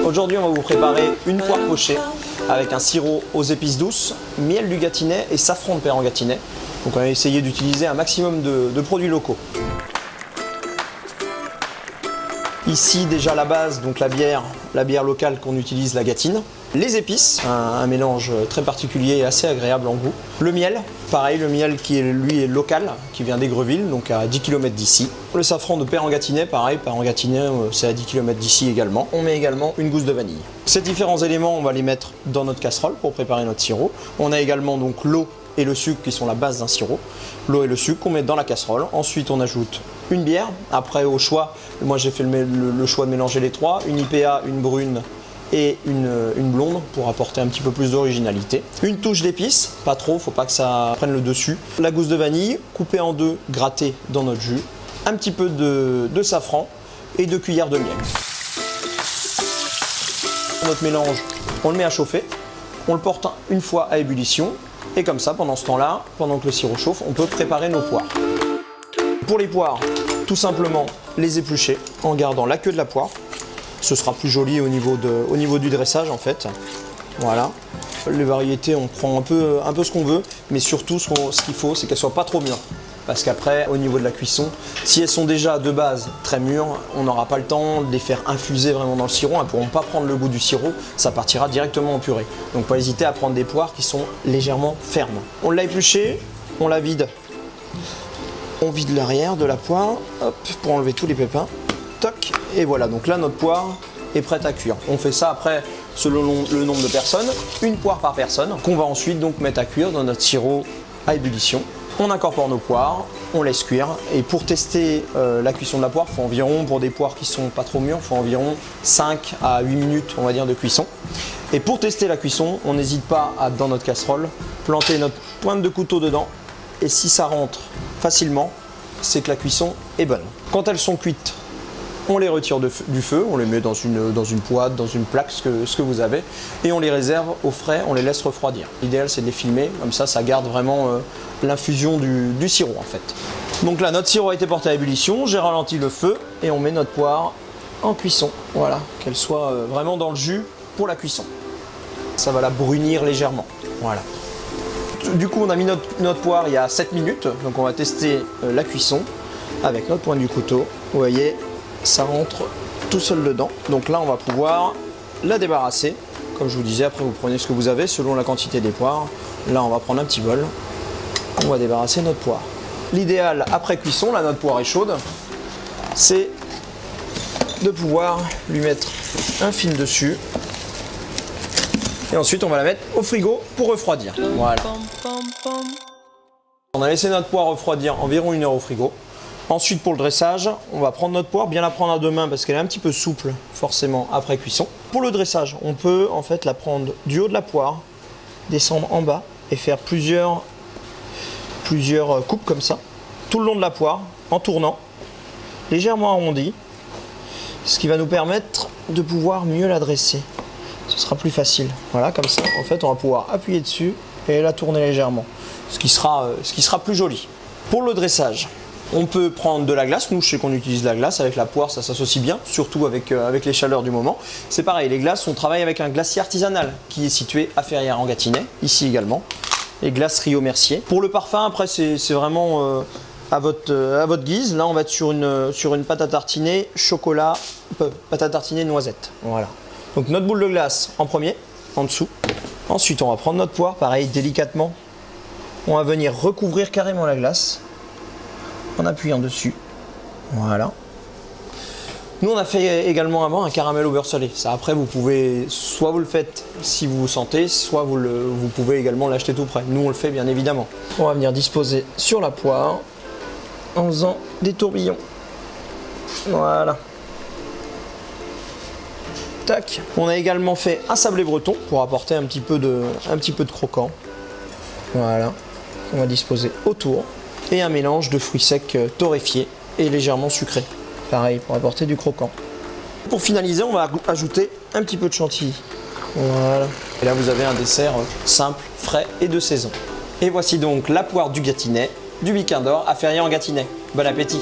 Aujourd'hui, on va vous préparer une poire pochée avec un sirop aux épices douces, miel du Gâtinais et safran de Péran-Gâtinais. Donc on va essayer d'utiliser un maximum de produits locaux. Ici déjà la base, donc la bière locale qu'on utilise, la Gâtine. Les épices, un mélange très particulier et assez agréable en goût. Le miel, pareil, le miel qui lui est local, qui vient d'Aigreville, donc à 10 km d'ici. Le safran de Péran-Gâtinais, pareil, Péran-Gâtinais c'est à 10 km d'ici également. On met également une gousse de vanille. Ces différents éléments, on va les mettre dans notre casserole pour préparer notre sirop. On a également donc l'eau et le sucre qui sont la base d'un sirop. L'eau et le sucre qu'on met dans la casserole. Ensuite on ajoute une bière. Après au choix, moi j'ai fait le choix de mélanger les trois. Une IPA, une brune et une blonde pour apporter un petit peu plus d'originalité. Une touche d'épices, pas trop, faut pas que ça prenne le dessus. La gousse de vanille, coupée en deux, grattée dans notre jus. Un petit peu de safran et 2 cuillères de miel. Notre mélange, on le met à chauffer. On le porte une fois à ébullition. Et comme ça, pendant ce temps-là, pendant que le sirop chauffe, on peut préparer nos poires. Pour les poires, tout simplement les éplucher en gardant la queue de la poire. Ce sera plus joli au niveau du dressage en fait. Voilà. Les variétés, on prend un peu ce qu'on veut, mais surtout ce qu'il faut, c'est qu'elles ne soient pas trop mûres. Parce qu'après, au niveau de la cuisson, si elles sont déjà de base très mûres, on n'aura pas le temps de les faire infuser vraiment dans le sirop. Elles ne pourront pas prendre le goût du sirop, ça partira directement en purée. Donc pas hésiter à prendre des poires qui sont légèrement fermes. On l'a épluché, on la vide. On vide l'arrière de la poire, hop, pour enlever tous les pépins. Toc, et voilà, donc là notre poire est prête à cuire. On fait ça après selon le nombre de personnes, une poire par personne, qu'on va ensuite donc mettre à cuire dans notre sirop à ébullition. On incorpore nos poires, on laisse cuire, et pour tester la cuisson de la poire, il faut environ, pour des poires qui sont pas trop mûres, il faut environ 5 à 8 minutes on va dire de cuisson. Et pour tester la cuisson, on n'hésite pas à, dans notre casserole, planter notre pointe de couteau dedans, et si ça rentre facilement, c'est que la cuisson est bonne. Quand elles sont cuites, on les retire du feu, on les met dans une poêle, dans une plaque, ce que vous avez, et on les réserve au frais, on les laisse refroidir. L'idéal c'est de les filmer, comme ça garde vraiment l'infusion du sirop en fait. Donc là notre sirop a été porté à ébullition, j'ai ralenti le feu et on met notre poire en cuisson. Voilà, qu'elle soit vraiment dans le jus pour la cuisson. Ça va la brunir légèrement. Voilà. Du coup on a mis notre poire il y a 7 minutes, donc on va tester la cuisson avec notre pointe du couteau. Vous voyez, ça rentre tout seul dedans. Donc là on va pouvoir la débarrasser. Comme je vous disais, après vous prenez ce que vous avez selon la quantité des poires. Là on va prendre un petit bol. On va débarrasser notre poire. L'idéal après cuisson, là notre poire est chaude, c'est de pouvoir lui mettre un film dessus. Et ensuite on va la mettre au frigo pour refroidir. Voilà. On a laissé notre poire refroidir environ 1 heure au frigo. Ensuite pour le dressage, on va prendre notre poire, bien la prendre à deux mains parce qu'elle est un petit peu souple forcément après cuisson. Pour le dressage, on peut en fait la prendre du haut de la poire, descendre en bas et faire plusieurs coupes comme ça, tout le long de la poire, en tournant, légèrement arrondi, ce qui va nous permettre de pouvoir mieux la dresser. Ce sera plus facile. Voilà, comme ça, en fait, on va pouvoir appuyer dessus et la tourner légèrement, ce qui sera plus joli. Pour le dressage, on peut prendre de la glace. Nous, je sais qu'on utilise la glace avec la poire, ça s'associe bien, surtout avec les chaleurs du moment. C'est pareil, les glaces, on travaille avec un glacier artisanal qui est situé à Ferrières-en-Gâtinais, ici également. Les glaces Rio Mercier. Pour le parfum, après, c'est vraiment à votre guise. Là, on va être sur une pâte à tartiner chocolat, pâte à tartiner noisette. Voilà. Donc notre boule de glace en premier, en dessous. Ensuite, on va prendre notre poire, pareil, délicatement. On va venir recouvrir carrément la glace en appuyant dessus. Voilà. Nous, on a fait également avant un caramel au beurre salé. Ça, après, vous pouvez, soit vous le faites si vous sentez, soit vous pouvez également l'acheter tout prêt. Nous, on le fait bien évidemment. On va venir disposer sur la poire en faisant des tourbillons. Voilà. Tac. On a également fait un sablé breton pour apporter un petit peu de croquant. Voilà. On va disposer autour. Et un mélange de fruits secs torréfiés et légèrement sucrés. Pareil, pour apporter du croquant. Pour finaliser, on va ajouter un petit peu de chantilly. Voilà. Et là, vous avez un dessert simple, frais et de saison. Et voici donc la poire du Gâtinais, du Biquin d'Or à Ferrier en Gâtinais. Bon appétit!